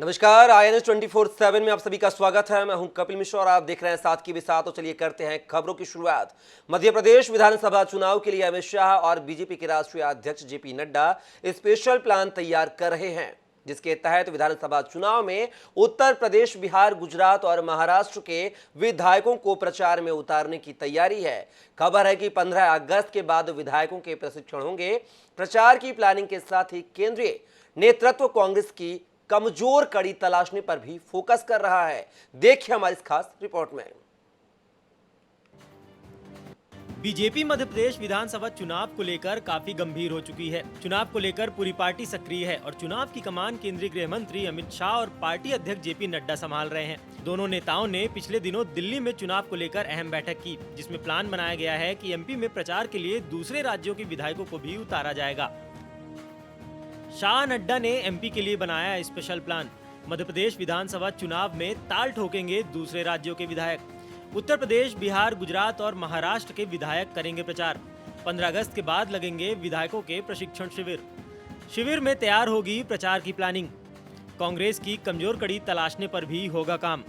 नमस्कार, IANS 24/7 में आप सभी का स्वागत है। मैं हूं कपिल मिश्रा और आप देख रहे हैं साथ की भी साथ। तो चलिए करते हैं खबरों की शुरुआत। मध्य प्रदेश विधानसभा चुनाव के लिए अमित शाह और बीजेपी के राष्ट्रीय अध्यक्ष जेपी नड्डा स्पेशल प्लान तैयार कर रहे हैं, जिसके तहत विधानसभा चुनाव में उत्तर प्रदेश, बिहार, गुजरात और महाराष्ट्र के विधायकों को प्रचार में उतारने की तैयारी है। खबर है कि 15 अगस्त के बाद विधायकों के प्रशिक्षण होंगे। प्रचार की प्लानिंग के साथ ही केंद्रीय नेतृत्व कांग्रेस की कमजोर कड़ी तलाशने पर भी फोकस कर रहा है। देखिए हमारी इस खास रिपोर्ट में। बीजेपी मध्य प्रदेश विधानसभा चुनाव को लेकर काफी गंभीर हो चुकी है। चुनाव को लेकर पूरी पार्टी सक्रिय है और चुनाव की कमान केंद्रीय गृह मंत्री अमित शाह और पार्टी अध्यक्ष जेपी नड्डा संभाल रहे हैं। दोनों नेताओं ने पिछले दिनों दिल्ली में चुनाव को लेकर अहम बैठक की, जिसमें प्लान बनाया गया है कि एमपी में प्रचार के लिए दूसरे राज्यों के विधायकों को भी उतारा जाएगा। शाह नड्डा ने एमपी के लिए बनाया स्पेशल प्लान। मध्य प्रदेश विधानसभा चुनाव में ताल ठोकेंगे दूसरे राज्यों के विधायक। उत्तर प्रदेश, बिहार, गुजरात और महाराष्ट्र के विधायक करेंगे प्रचार। 15 अगस्त के बाद लगेंगे विधायकों के प्रशिक्षण शिविर में तैयार होगी प्रचार की प्लानिंग। कांग्रेस की कमजोर कड़ी तलाशने पर भी होगा काम।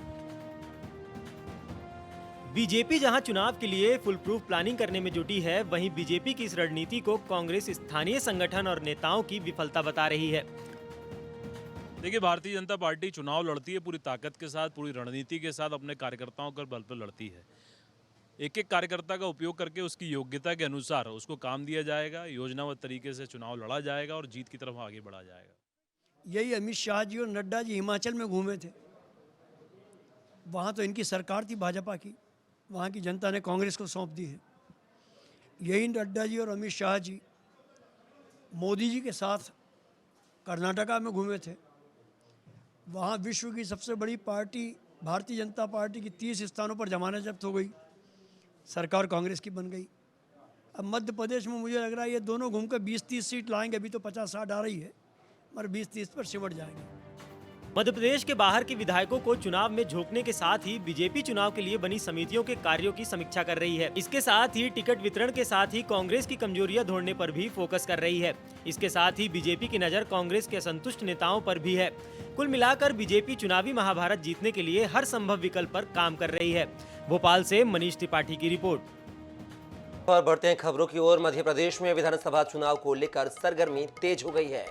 बीजेपी जहां चुनाव के लिए फुल प्रूफ प्लानिंग करने में जुटी है, वहीं बीजेपी की इस रणनीति को कांग्रेस स्थानीय संगठन और नेताओं की विफलता बता रही है। देखिए, भारतीय जनता पार्टी चुनाव लड़ती है पूरी ताकत के साथ, पूरी रणनीति के साथ, अपने कार्यकर्ताओं के बल पर लड़ती है। एक एक कार्यकर्ता का उपयोग करके उसकी योग्यता के अनुसार उसको काम दिया जाएगा, योजनाबद्ध तरीके से चुनाव लड़ा जाएगा और जीत की तरफ आगे बढ़ा जाएगा। यही अमित शाह जी और नड्डा जी हिमाचल में घूमे थे। वहाँ तो इनकी सरकार थी भाजपा की, वहाँ की जनता ने कांग्रेस को सौंप दी है। यही नड्डा जी और अमित शाह जी मोदी जी के साथ कर्नाटका में घूमे थे। वहाँ विश्व की सबसे बड़ी पार्टी भारतीय जनता पार्टी की 30 स्थानों पर जमानत जब्त हो गई, सरकार कांग्रेस की बन गई। अब मध्य प्रदेश में मुझे लग रहा है ये दोनों घूमकर 20-30 सीट लाएंगे। अभी तो 50-60 आ रही है, मगर 20-30 पर सिमट जाएंगे। मध्य प्रदेश के बाहर के विधायकों को चुनाव में झोंकने के साथ ही बीजेपी चुनाव के लिए बनी समितियों के कार्यों की समीक्षा कर रही है। इसके साथ ही टिकट वितरण के साथ ही कांग्रेस की कमजोरियां ढूंढने पर भी फोकस कर रही है। इसके साथ ही बीजेपी की नजर कांग्रेस के असंतुष्ट नेताओं पर भी है। कुल मिलाकर बीजेपी चुनावी महाभारत जीतने के लिए हर संभव विकल्प पर काम कर रही है। भोपाल से मनीष त्रिपाठी की रिपोर्ट। और बढ़ते हैं खबरों की ओर। मध्य प्रदेश में विधानसभा चुनाव को लेकर सरगर्मी तेज हो गई है।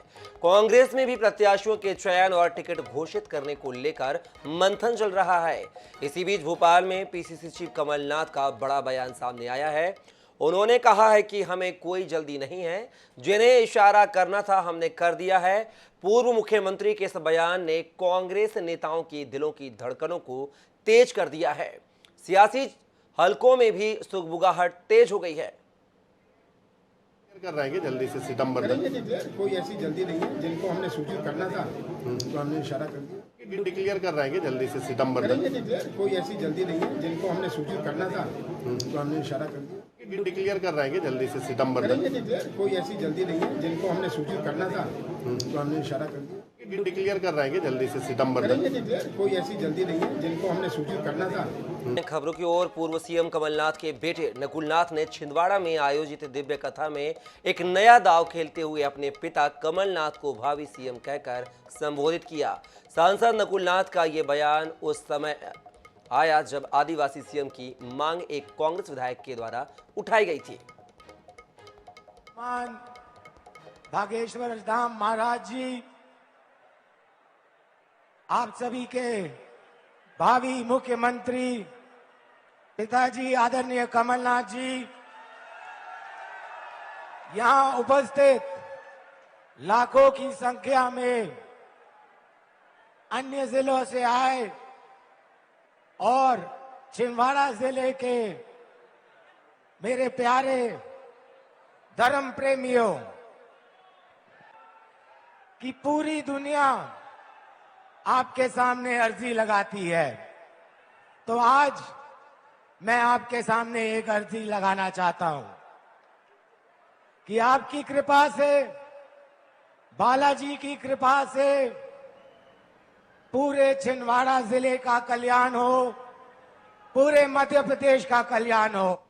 कांग्रेस में भी प्रत्याशियों के चयन और टिकट घोषित करने को लेकर मंथन चल रहा है। इसी बीच भोपाल में पीसीसी चीफ कमलनाथ का बड़ा बयान सामने आया है। उन्होंने कहा है कि हमें कोई जल्दी नहीं है, जिन्हें इशारा करना था हमने कर दिया है। पूर्व मुख्यमंत्री के इस बयान ने कांग्रेस नेताओं की दिलों की धड़कनों को तेज कर दिया है। सियासी हलकों में भी सुगबुगाहट तेज हो गई है। कर रहेंगे जल्दी से सितंबर तक। कोई ऐसी जल्दी नहीं है, जिनको हमने सूचित करना था तो हमने इशारा कर दिया। डिक्लेयर कर रहेंगे जल्दी से सितंबर तक। कोई ऐसी जल्दी नहीं है, जिनको हमने सूचित करना था तो हमने इशारा कर दिया। डिक्लेयर कर रहेंगे जल्दी से सितंबर तक। कोई ऐसी जल्दी नहीं है, जिनको हमने सूचित करना था तो हमने इशारा कर दिया। डिक्लेयर कर रहेंगे जल्दी से सितंबर तक। कोई ऐसी जल्दी नहीं है, जिनको हमने सूचित करना था। खबरों की ओर। पूर्व सीएम कमलनाथ के बेटे नकुलनाथ ने छिंदवाड़ा में आयोजित दिव्य कथा में एक नया दांव खेलते हुए अपने पिता कमलनाथ को भावी सीएम कहकर संबोधित किया। सांसद नकुलनाथ का ये बयान उस समय आया जब आदिवासी सीएम की मांग एक कांग्रेस विधायक के द्वारा उठाई गई थी। भागेश्वर धाम महाराज जी, आप सभी के भावी मुख्यमंत्री पिताजी आदरणीय कमलनाथ जी, यहां उपस्थित लाखों की संख्या में अन्य जिलों से आए और छिंदवाड़ा जिले के मेरे प्यारे धर्म प्रेमियों की पूरी दुनिया आपके सामने अर्जी लगाती है, तो आज मैं आपके सामने एक अर्जी लगाना चाहता हूं कि आपकी कृपा से, बालाजी की कृपा से पूरे छिंदवाड़ा जिले का कल्याण हो, पूरे मध्य प्रदेश का कल्याण हो।